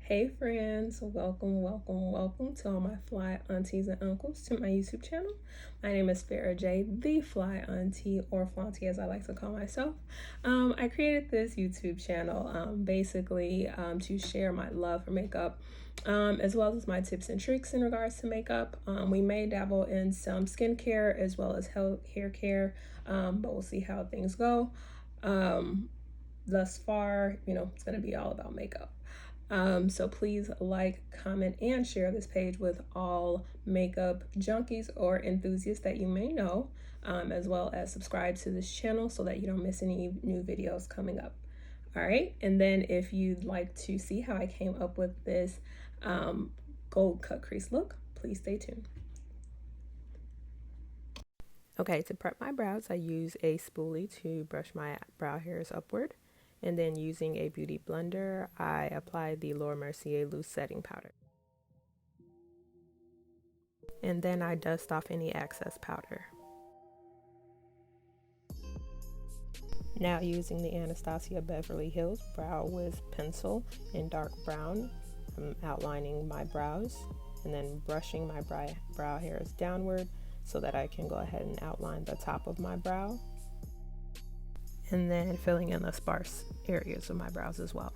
Hey friends, welcome to all my fly aunties and uncles to my YouTube channel. My name is Farrah J, the fly auntie, or flaunty as I like to call myself. I created this YouTube channel basically to share my love for makeup, as well as my tips and tricks in regards to makeup. We may dabble in some skincare as well as hair care, but we'll see how things go. Thus far, it's going to be all about makeup. So please like, comment, and share this page with all makeup junkies or enthusiasts that you may know, as well as subscribe to this channel so that you don't miss any new videos coming up. All right, and then if you'd like to see how I came up with this gold cut crease look, please stay tuned. Okay, to prep my brows, I use a spoolie to brush my brow hairs upward. And then using a beauty blender, I apply the Laura Mercier loose setting powder. And then I dust off any excess powder. Now using the Anastasia Beverly Hills Brow Wiz pencil in dark brown, I'm outlining my brows and then brushing my brow hairs downward so that I can go ahead and outline the top of my brow. And then filling in the sparse areas of my brows as well.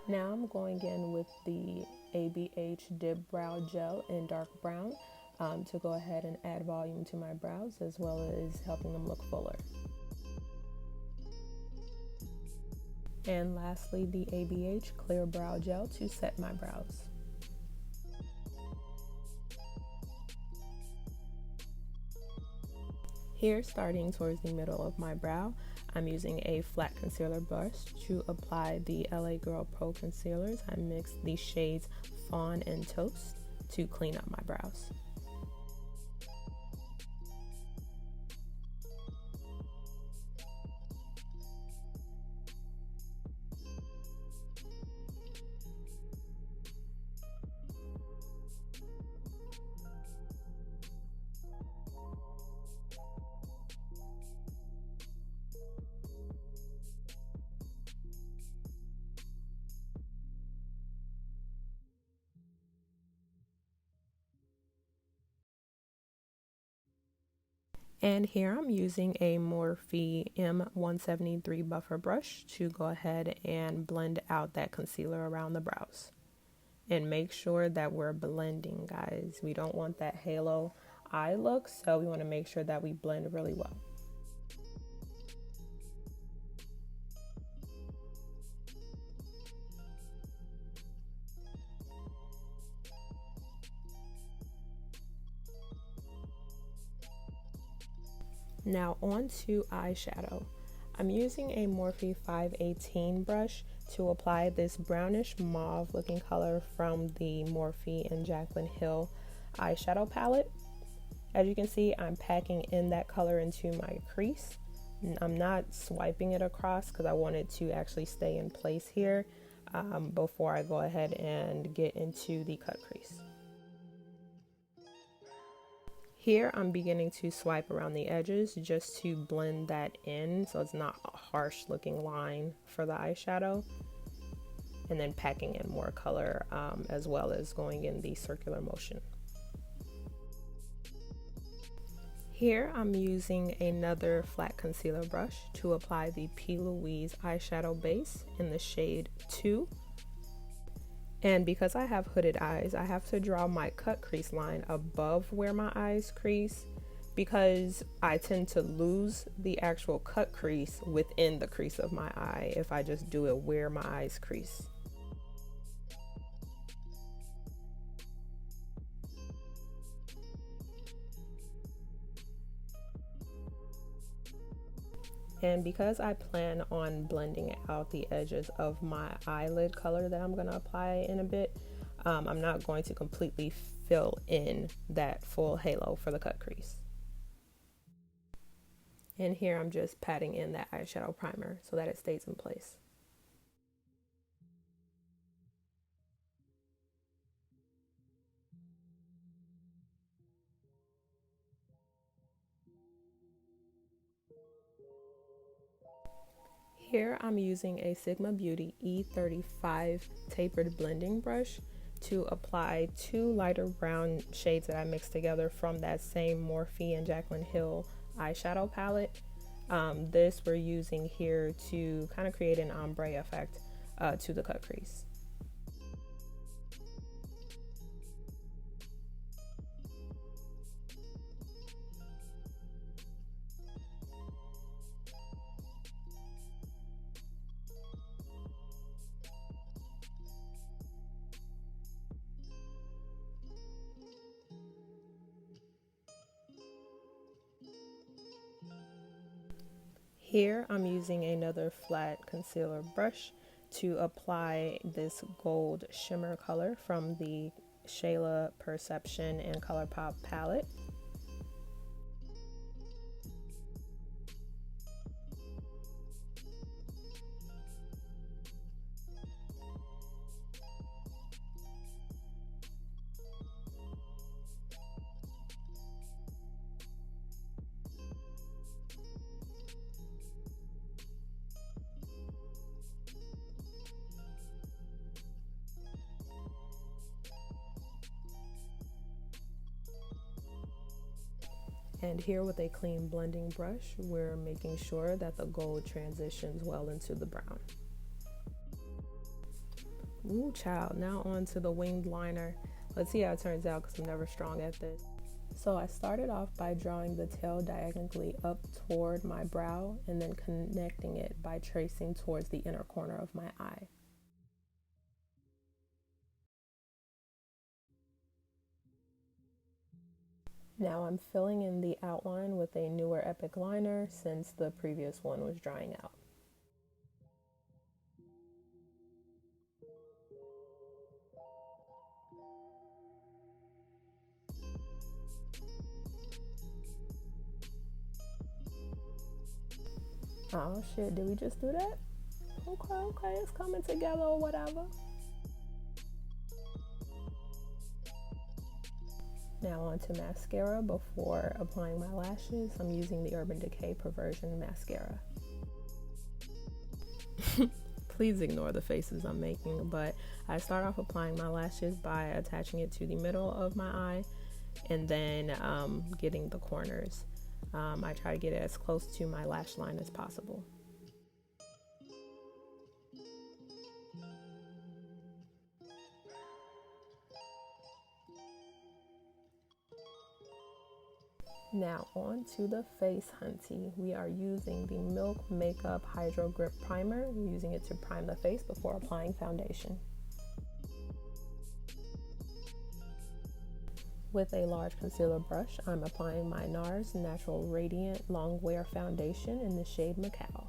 Now I'm going in with the ABH Dip Brow Gel in dark brown to go ahead and add volume to my brows as well as helping them look fuller. And lastly, the ABH Clear Brow Gel to set my brows. Here, starting towards the middle of my brow, I'm using a flat concealer brush to apply the LA Girl Pro concealers. I mixed the shades Fawn and Toast to clean up my brows. And here I'm using a Morphe M173 buffer brush to go ahead and blend out that concealer around the brows. And make sure that we're blending, guys. We don't want that halo eye look, so we want to make sure that we blend really well. Now on to eyeshadow. I'm using a Morphe 518 brush to apply this brownish mauve looking color from the Morphe and Jaclyn Hill eyeshadow palette. As you can see, I'm packing in that color into my crease. I'm not swiping it across because I want it to actually stay in place here before I go ahead and get into the cut crease. Here I'm beginning to swipe around the edges just to blend that in so it's not a harsh looking line for the eyeshadow, and then packing in more color as well as going in the circular motion. Here I'm using another flat concealer brush to apply the Plouise eyeshadow base in the shade 2. And because I have hooded eyes, I have to draw my cut crease line above where my eyes crease because I tend to lose the actual cut crease within the crease of my eye if I just do it where my eyes crease. And because I plan on blending out the edges of my eyelid color that I'm going to apply in a bit, I'm not going to completely fill in that full halo for the cut crease. And here I'm just patting in that eyeshadow primer so that it stays in place. Here I'm using a Sigma Beauty E35 tapered blending brush to apply two lighter brown shades that I mixed together from that same Morphe and Jaclyn Hill eyeshadow palette. This we're using here to kind of create an ombre effect to the cut crease. Here I'm using another flat concealer brush to apply this gold shimmer color from the Shayla Perception and Colourpop palette. And here with a clean blending brush, we're making sure that the gold transitions well into the brown. Ooh, child, now on to the winged liner. Let's see how it turns out because I'm never strong at this. So I started off by drawing the tail diagonally up toward my brow and then connecting it by tracing towards the inner corner of my eye. Now I'm filling in the outline with a newer Epic liner since the previous one was drying out. Oh shit, did we just do that? Okay, it's coming together or whatever. Now onto mascara. Before applying my lashes, I'm using the Urban Decay Perversion mascara. Please ignore the faces I'm making, but I start off applying my lashes by attaching it to the middle of my eye and then getting the corners. I try to get it as close to my lash line as possible. Now on to the face hunty. We are using the Milk Makeup Hydro Grip Primer. We're using it to prime the face before applying foundation. With a large concealer brush, I'm applying my NARS Natural Radiant Longwear Foundation in the shade Macao.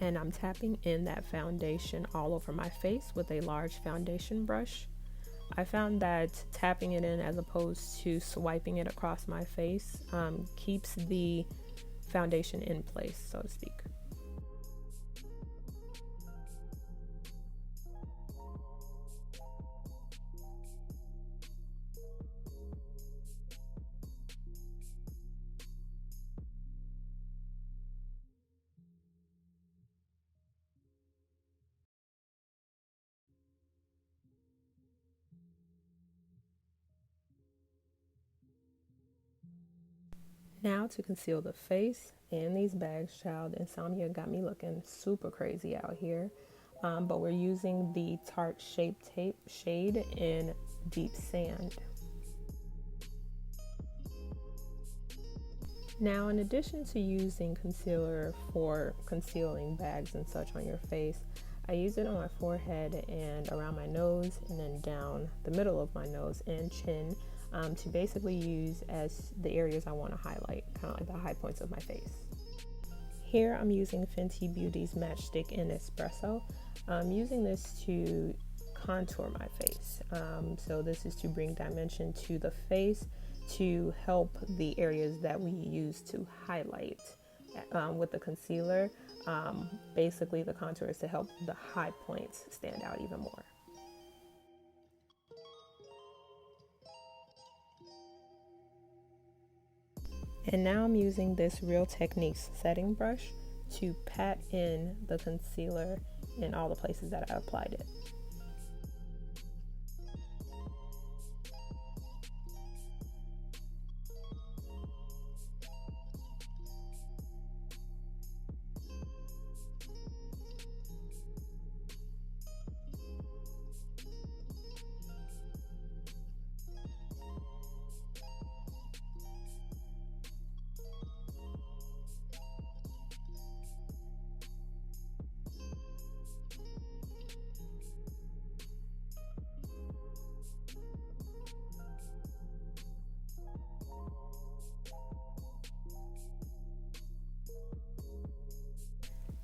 And I'm tapping in that foundation all over my face with a large foundation brush. I found that tapping it in as opposed to swiping it across my face keeps the foundation in place, so to speak. Now to conceal the face and these bags, child, insomnia got me looking super crazy out here. But we're using the Tarte Shape Tape shade in Deep Sand. Now, in addition to using concealer for concealing bags and such on your face, I use it on my forehead and around my nose and then down the middle of my nose and chin to basically use as the areas I want to highlight, kind of like the high points of my face. Here I'm using Fenty Beauty's Matchstick in Espresso. I'm using this to contour my face. So this is to bring dimension to the face, to help the areas that we use to highlight with the concealer. Basically the contour is to help the high points stand out even more. And now I'm using this Real Techniques setting brush to pat in the concealer in all the places that I applied it.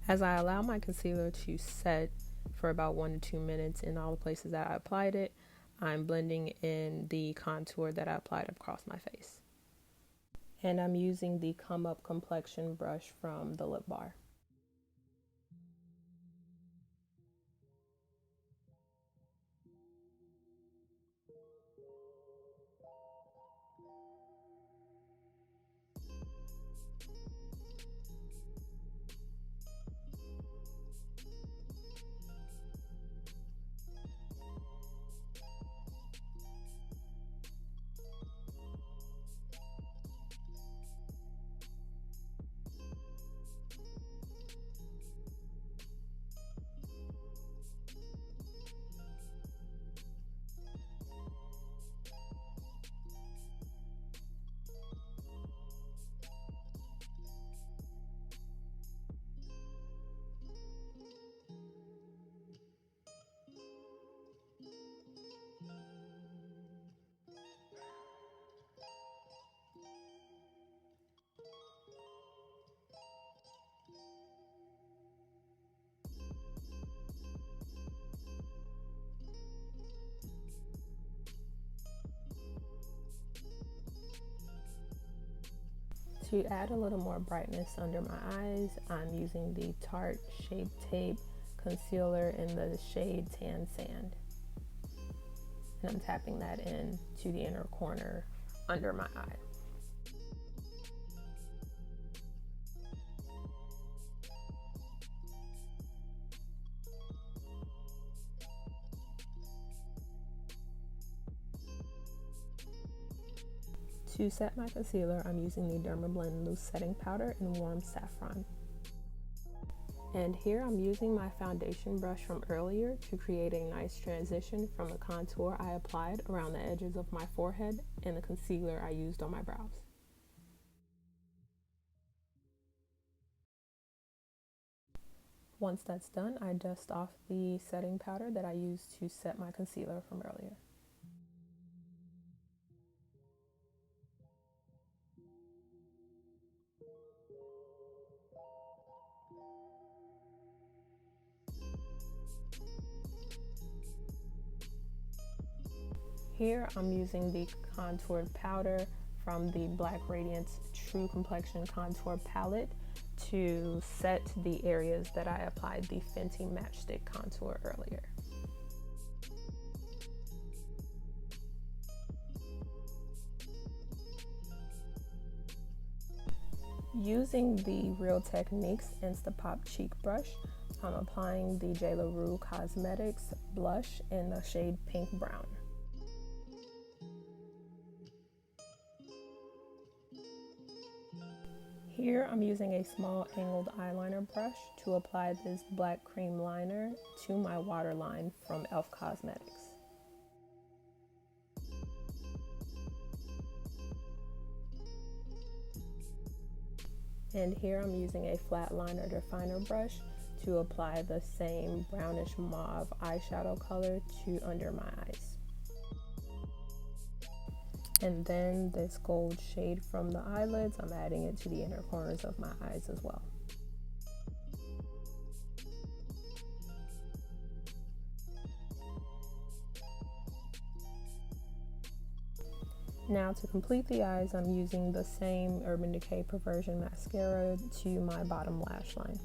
As I allow my concealer to set for about 1 to 2 minutes in all the places that I applied it, I'm blending in the contour that I applied across my face. And I'm using the Come Up Complexion brush from the Lip Bar. To add a little more brightness under my eyes, I'm using the Tarte Shape Tape Concealer in the shade Tan Sand. And I'm tapping that in to the inner corner under my eye. To set my concealer, I'm using the Dermablend Loose Setting Powder in Warm Saffron. And here I'm using my foundation brush from earlier to create a nice transition from the contour I applied around the edges of my forehead and the concealer I used on my brows. Once that's done, I dust off the setting powder that I used to set my concealer from earlier. Here I'm using the contoured powder from the Black Radiance True Complexion Contour Palette to set the areas that I applied the Fenty Matchstick Contour earlier. Using the Real Techniques Instapop Cheek Brush, I'm applying the JLaRue Cosmetics blush in the shade Pink Brown. Here I'm using a small angled eyeliner brush to apply this black cream liner to my waterline from E.L.F Cosmetics. And here I'm using a flat liner definer brush to apply the same brownish mauve eyeshadow color to under my eyes. And then this gold shade from the eyelids, I'm adding it to the inner corners of my eyes as well. Now to complete the eyes, I'm using the same Urban Decay Perversion mascara to my bottom lash line.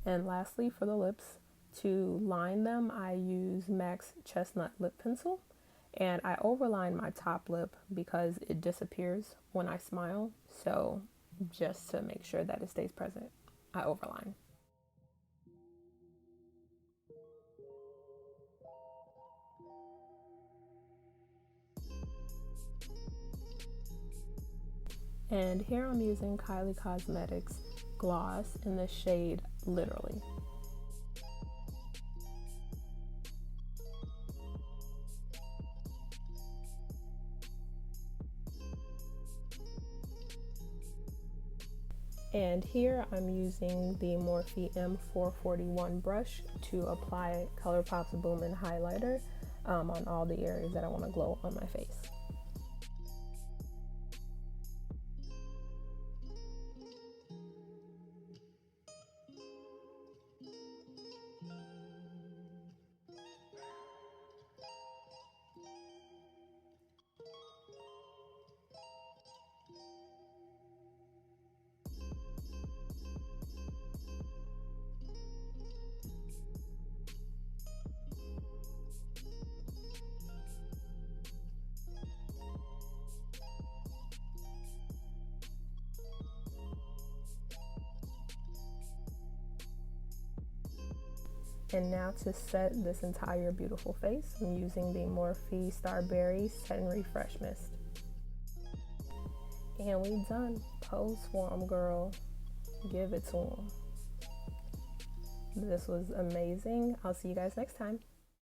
And lastly, for the lips, to line them, I use MAC's Chestnut lip pencil, and I overline my top lip because it disappears when I smile, so just to make sure that it stays present, I overline. And here I'm using E.L.F Cosmetics gloss in the shade Literally. And here I'm using the Morphe M441 brush to apply Colourpop's Boomin highlighter on all the areas that I want to glow on my face. And now to set this entire beautiful face, I'm using the Morphe Starberry Set and Refresh Mist. And we done. Pose for 'em, girl. Give it to 'em. This was amazing. I'll see you guys next time.